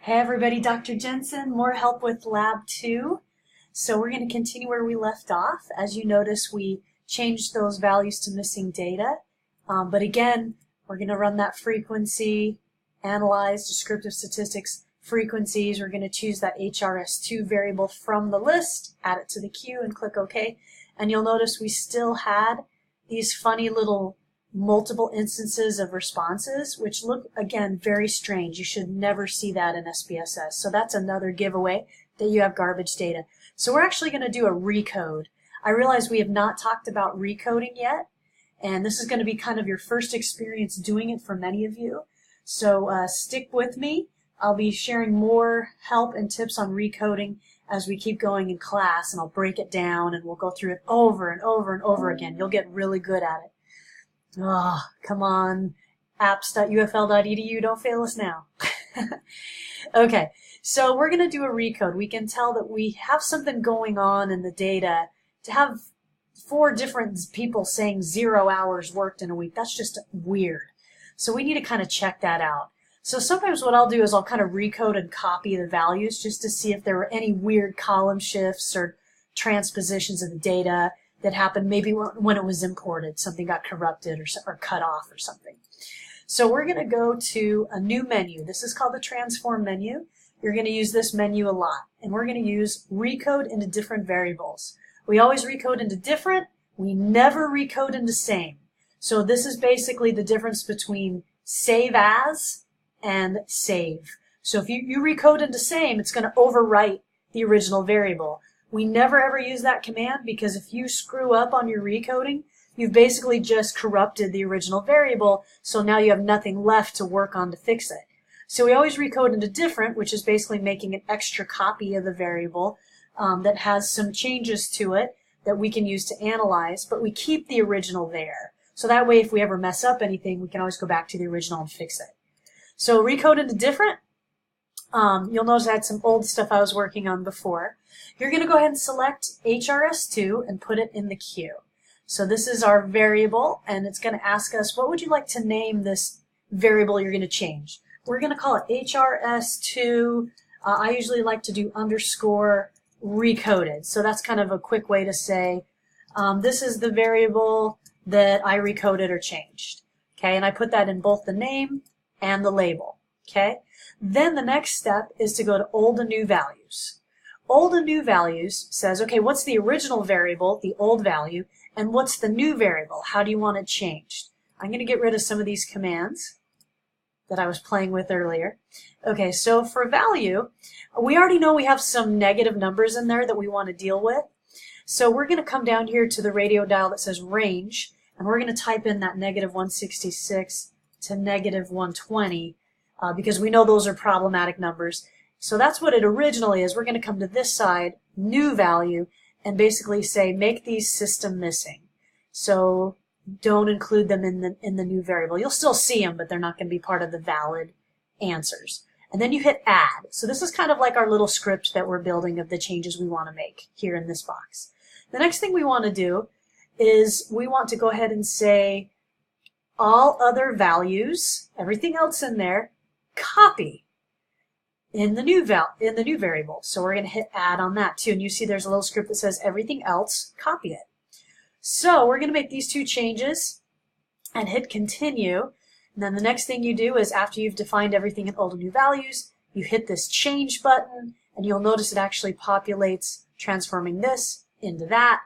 Hey everybody, Dr. Jensen, more help with Lab 2. So we're going to continue where we left off. As you notice, we changed those values to missing data. But again, we're going to run that frequency, analyze descriptive statistics frequencies. We're going to choose that HRS2 variable from the list, add it to the queue, and click OK. And you'll notice we still had these funny little multiple instances of responses, which look, again, very strange. You should never see that in SPSS. So that's another giveaway that you have garbage data. So we're actually going to do a recode. I realize we have not talked about recoding yet, and this is going to be kind of your first experience doing it for many of you. So stick with me. I'll be sharing more help and tips on recoding as we keep going in class, and I'll break it down and we'll go through it over and over and over again. You'll get really good at it. Oh, come on, apps.ufl.edu, don't fail us now. Okay, so we're going to do a recode. We can tell that we have something going on in the data. To have 4 different people saying 0 hours worked in a week, that's just weird. So we need to kind of check that out. So sometimes what I'll do is I'll kind of recode and copy the values just to see if there were any weird column shifts or transpositions of the data that happened maybe when it was imported. Something got corrupted or cut off or something. So we're going to go to a new menu. This is called the transform menu. You're going to use this menu a lot. And we're going to use recode into different variables. We always recode into different. We never recode into same. So this is basically the difference between save as and save. So if you recode into same, it's going to overwrite the original variable. We never ever use that command because if you screw up on your recoding, you've basically just corrupted the original variable, so now you have nothing left to work on to fix it. So we always recode into different, which is basically making an extra copy of the variable that has some changes to it that we can use to analyze, but we keep the original there. So that way if we ever mess up anything, we can always go back to the original and fix it. So recode into different. You'll notice I had some old stuff I was working on before. You're going to go ahead and select HRS2 and put it in the queue. So this is our variable, and it's going to ask us, what would you like to name this variable you're going to change? We're going to call it HRS2. I usually like to do underscore recoded. So that's kind of a quick way to say, this is the variable that I recoded or changed. Okay, and I put that in both the name and the label. Okay. Then the next step is to go to old and new values. Old and new values says, okay, what's the original variable, the old value, and what's the new variable? How do you want it changed? I'm going to get rid of some of these commands that I was playing with earlier. Okay, so for value, we already know we have some negative numbers in there that we want to deal with. So we're going to come down here to the radio dial that says range, and we're going to type in that -166 to -120. Because we know those are problematic numbers. So that's what it originally is. We're going to come to this side, new value, and basically say make these system missing. So don't include them in the new variable. You'll still see them, but they're not going to be part of the valid answers. And then you hit add. So this is kind of like our little script that we're building of the changes we want to make here in this box. The next thing we want to do is we want to go ahead and say all other values, everything else in there, copy in the new variable. So we're going to hit add on that too, and you see there's a little script that says everything else, copy it. So we're going to make these 2 changes and hit continue. And then the next thing you do is after you've defined everything in old and new values, you hit this change button, and you'll notice it actually populates transforming this into that.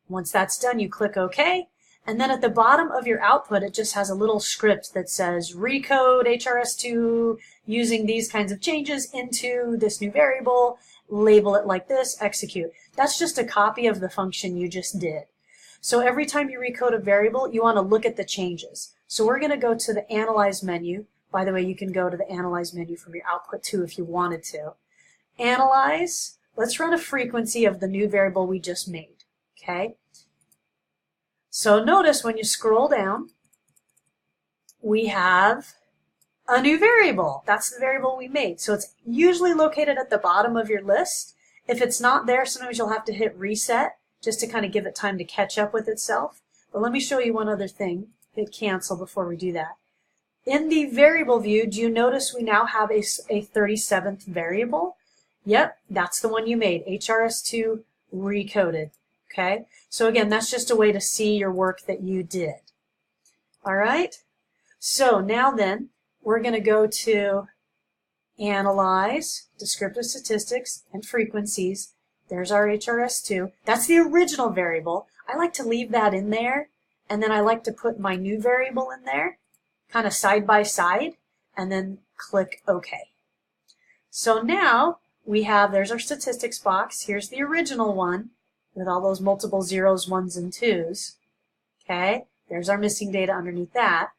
Once that's done, you click OK. And then at the bottom of your output, it just has a little script that says recode HRS2 using these kinds of changes into this new variable, label it like this, execute. That's just a copy of the function you just did. So every time you recode a variable, you want to look at the changes. So we're going to go to the Analyze menu. By the way, you can go to the Analyze menu from your output too if you wanted to. Analyze. Let's run a frequency of the new variable we just made. Okay. So notice when you scroll down, we have a new variable. That's the variable we made. So it's usually located at the bottom of your list. If it's not there, sometimes you'll have to hit reset just to kind of give it time to catch up with itself. But let me show you one other thing. Hit cancel before we do that. In the variable view, do you notice we now have a 37th variable? Yep, that's the one you made, HRS2 recoded. Okay, so again, that's just a way to see your work that you did. All right, so now then, we're going to go to Analyze, Descriptive Statistics, and Frequencies. There's our HRS2. That's the original variable. I like to leave that in there, and then I like to put my new variable in there, kind of side by side, and then click OK. So now we have, there's our statistics box. Here's the original one with all those multiple zeros, ones, and twos. Okay, there's our missing data underneath that.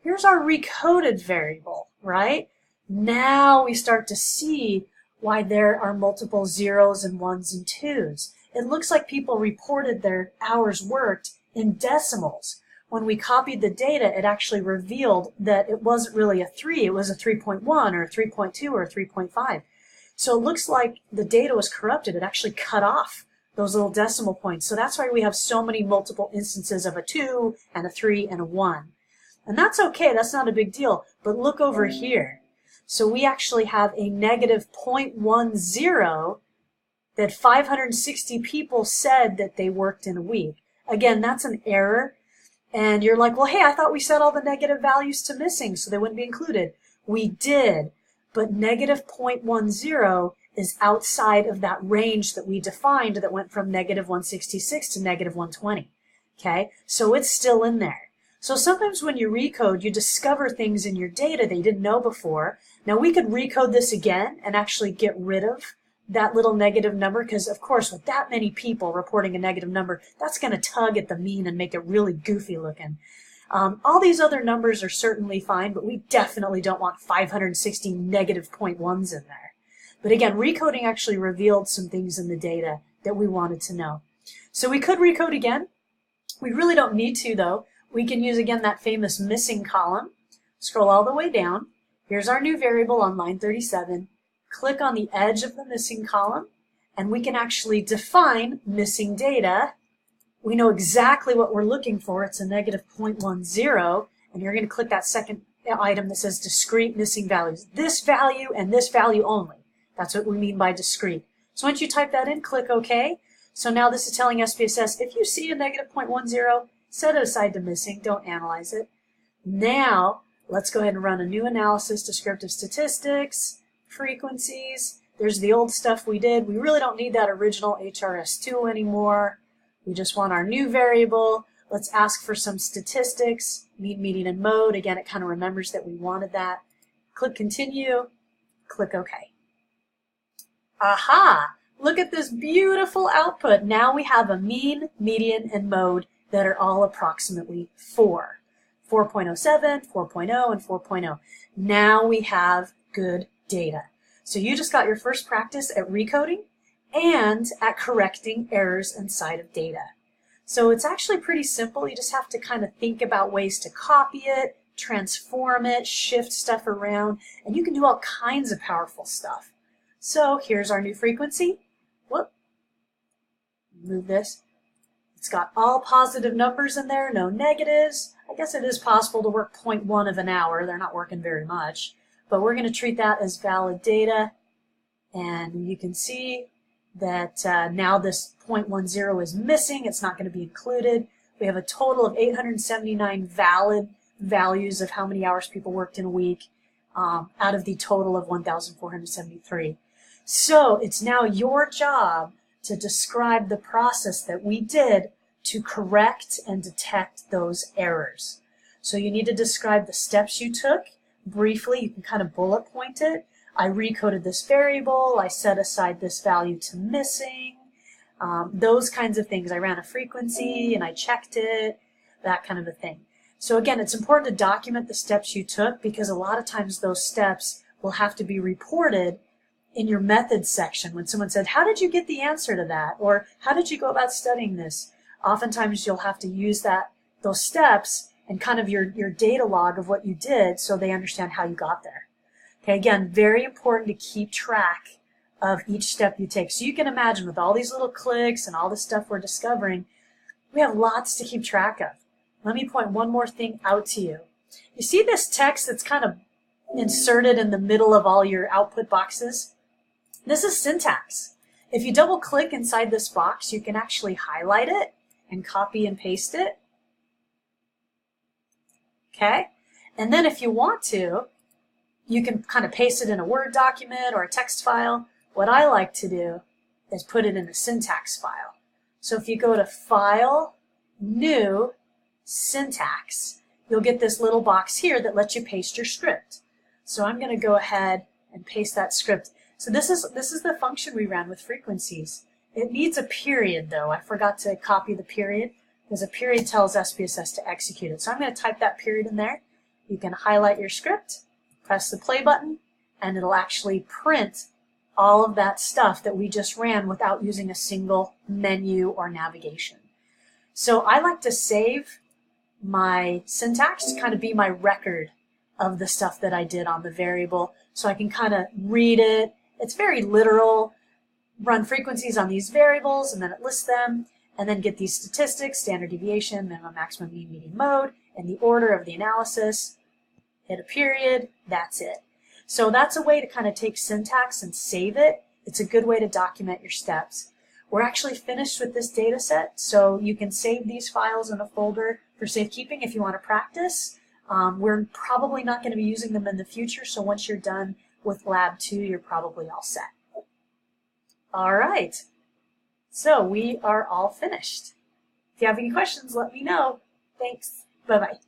Here's our recoded variable, right? Now we start to see why there are multiple zeros and ones and twos. It looks like people reported their hours worked in decimals. When we copied the data, it actually revealed that it wasn't really a 3, it was a 3.1 or a 3.2 or a 3.5. So it looks like the data was corrupted. It actually cut off those little decimal points. So that's why we have so many multiple instances of a 2 and a 3 and a 1. And that's okay, that's not a big deal. But look over here. So we actually have a negative 0.10 that 560 people said that they worked in a week. Again, that's an error. And you're like, well, hey, I thought we set all the negative values to missing, so they wouldn't be included. We did, but negative 0.10 is outside of that range that we defined that went from negative 166 to negative 120. Okay, so it's still in there. So sometimes when you recode, you discover things in your data that you didn't know before. Now we could recode this again and actually get rid of that little negative number, because of course with that many people reporting a negative number, that's going to tug at the mean and make it really goofy looking. All these other numbers are certainly fine, but we definitely don't want 560 negative 0.1s in there. But again, recoding actually revealed some things in the data that we wanted to know. So we could recode again. We really don't need to though. We can use again that famous missing column. Scroll all the way down. Here's our new variable on line 37. Click on the edge of the missing column, and we can actually define missing data. We know exactly what we're looking for. It's a negative 0.10, and you're going to click that second item that says discrete missing values. This value and this value only. That's what we mean by discrete. So once you type that in, click OK. So now this is telling SPSS, if you see a negative 0.10, set it aside to missing. Don't analyze it. Now, let's go ahead and run a new analysis, descriptive statistics, frequencies. There's the old stuff we did. We really don't need that original HRS2 anymore. We just want our new variable. Let's ask for some statistics, mean, median, and mode. Again, it kind of remembers that we wanted that. Click continue, click OK. Aha! Look at this beautiful output. Now we have a mean, median, and mode that are all approximately 4. 4.07, 4.0, and 4.0. Now we have good data. So you just got your first practice at recoding and at correcting errors inside of data. So it's actually pretty simple. You just have to kind of think about ways to copy it, transform it, shift stuff around, and you can do all kinds of powerful stuff. So here's our new frequency. Whoop. Move this. It's got all positive numbers in there, no negatives. I guess it is possible to work 0.1 of an hour. They're not working very much. But we're going to treat that as valid data. And you can see that now this 0.10 is missing. It's not going to be included. We have a total of 879 valid values of how many hours people worked in a week out of the total of 1,473. So it's now your job to describe the process that we did to correct and detect those errors. So you need to describe the steps you took. Briefly, you can kind of bullet point it. I recoded this variable, I set aside this value to missing, those kinds of things. I ran a frequency and I checked it, that kind of a thing. So again, it's important to document the steps you took, because a lot of times those steps will have to be reported in your methods section. When someone said, how did you get the answer to that? Or how did you go about studying this? Oftentimes you'll have to use those steps and kind of your data log of what you did so they understand how you got there. Okay, again, very important to keep track of each step you take. So you can imagine with all these little clicks and all the stuff we're discovering, we have lots to keep track of. Let me point one more thing out to you. You see this text that's kind of inserted in the middle of all your output boxes? This is syntax. If you double click inside this box, you can actually highlight it and copy and paste it. Okay? And then if you want to, you can kind of paste it in a Word document or a text file. What I like to do is put it in a syntax file. So if you go to File, New, Syntax, you'll get this little box here that lets you paste your script. So I'm going to go ahead and paste that script. So this is the function we ran with frequencies. It needs a period though. I forgot to copy the period because a period tells SPSS to execute it. So I'm going to type that period in there. You can highlight your script, press the play button, and it'll actually print all of that stuff that we just ran without using a single menu or navigation. So I like to save my syntax to kind of be my record of the stuff that I did on the variable, so I can kind of read it. It's very literal. Run frequencies on these variables, and then it lists them, and then get these statistics, standard deviation, minimum, maximum, mean, median, mode, and the order of the analysis. Hit a period, that's it. So that's a way to kind of take syntax and save it. It's a good way to document your steps. We're actually finished with this data set, so you can save these files in a folder for safekeeping if you want to practice. We're probably not going to be using them in the future, so once you're done with Lab 2, you're probably all set. All right, so we are all finished. If you have any questions, let me know. Thanks. Bye-bye.